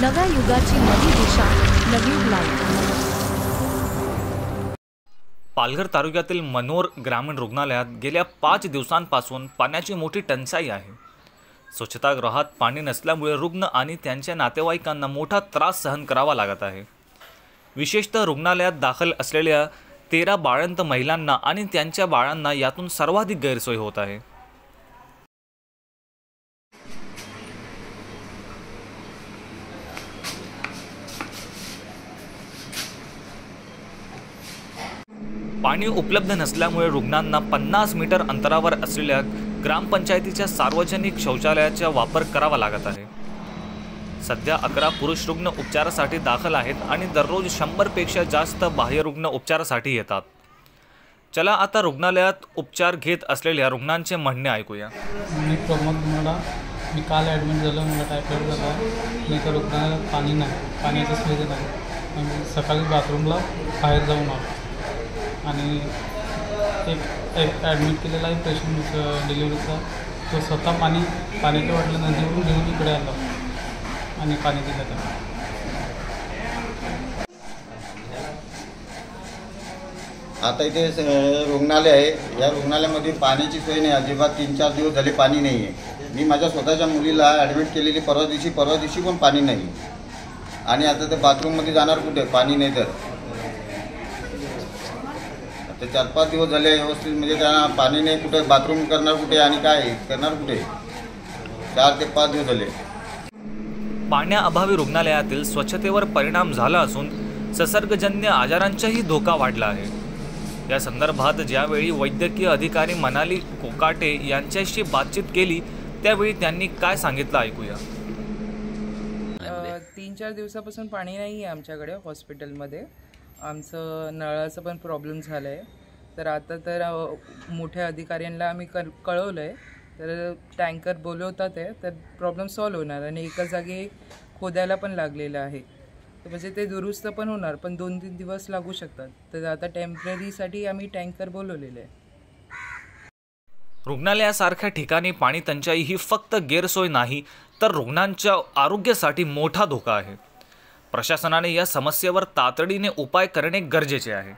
नव्या युगाची नवी दिशा, नवी लाईफ। पालघर तालुक्यातील मनोर ग्रामीण रुग्णालयात गेल्या 5 दिवसांपासून पाण्याची मोठी टंचाई आहे। स्वच्छतागृहात पाणी नसल्यामुळे रुग्ण आणि त्यांच्या नातेवाईकांना मोठा त्रास सहन करावा लागत आहे। विशेषतः रुग्णालयात दाखल असलेल्या 13 बाळंत महिलांना आणि त्यांच्या बाळांना यातून सर्वाधिक गैरसोय होत आहे। पाणी उपलब्ध नसल्यामुळे रुग्णांना 50 मीटर अंतरावर असलेल्या ग्रामपंचायतीच्या सार्वजनिक शौचालयाचा वापर करावा लागत आहे। सध्या 11 पुरुष रुग्ण उपचारासाठी दाखल आहेत आणि दररोज 100 पेक्षा जास्त बाह्य रुग्ण उपचारासाठी येतात। चला आता रुग्णालयात उपचार घेत असलेल्या रुग्णांचे म्हणणे ऐकूया। मी प्रमोद मला मी काल ॲडमिट झालो, मला टायफॉइड झाला। मी तर रुग्णालयात पाणी नाही, पाण्याची सुविधा नाही। मी सकाळी बाथरूमला बाहेर जाऊन आलो आणि एक ॲडमिट केलेला आहे पेशंट डिलिव्हरीचा, तो स्वतः पाण्याच्या वाटलं नदीवरून घेऊन इकडे आला आणि पाणी दिलं त्याला। आता इथे रुग्णालय आहे, या रुग्णालयामध्ये पाण्याची सोय नाही अजिबात। 3-4 दिवस झाले पाणी नाही आहे। मी माझ्या स्वतःच्या मुलीला ॲडमिट केलेली परवा दिवशी पण पाणी नाही। आणि आता ते बाथरूममध्ये जाणार कुठे, पाणी नाही तर। आता 4-5 दिवस झाले व्यवस्थित, म्हणजे त्यांना पाणी नाही, कुठे बाथरूम करणार कुठे आणि काय करणार कुठे। 4 ते 5 दिवस झाले। पाण्याअभावी रुग्णालयातील स्वच्छतेवर परिणाम झाला असून संसर्गजन्य आजारांचाही धोका वाढला आहे। या संदर्भात ज्यावेळी वैद्यकीय अधिकारी मनाली कोकाटे यांच्याशी बातचीत केली त्यावेळी त्यांनी काय सांगितलं ऐकूया। 3-4 दिवसापासून पाणी नाही आहे आमच्याकडे हॉस्पिटलमध्ये। आमचं नळाचं पण प्रॉब्लेम झाला आहे। तर आता तर मोठ्या अधिकाऱ्यांना आम्ही कळवलं आहे, तर टँकर बोलवतात आहे, तर प्रॉब्लेम सॉल्व होणार आणि एका जागी खोदायला पण लागलेलं आहे। तर म्हणजे ते दुरुस्त पण होणार, पण 2-3 दिवस लागू शकतात। तर आता टेम्पररीसाठी आम्ही टँकर बोलवलेले आहे। रुग्णालयासारख्या ठिकाणी पाणी टंचाई ही फक्त गैरसोय नाही, तर रुग्णांच्या आरोग्यासाठी मोठा धोका आहे। प्रशासनाने या समस्येवर तातडीने उपाय करणे गरजेचे आहे।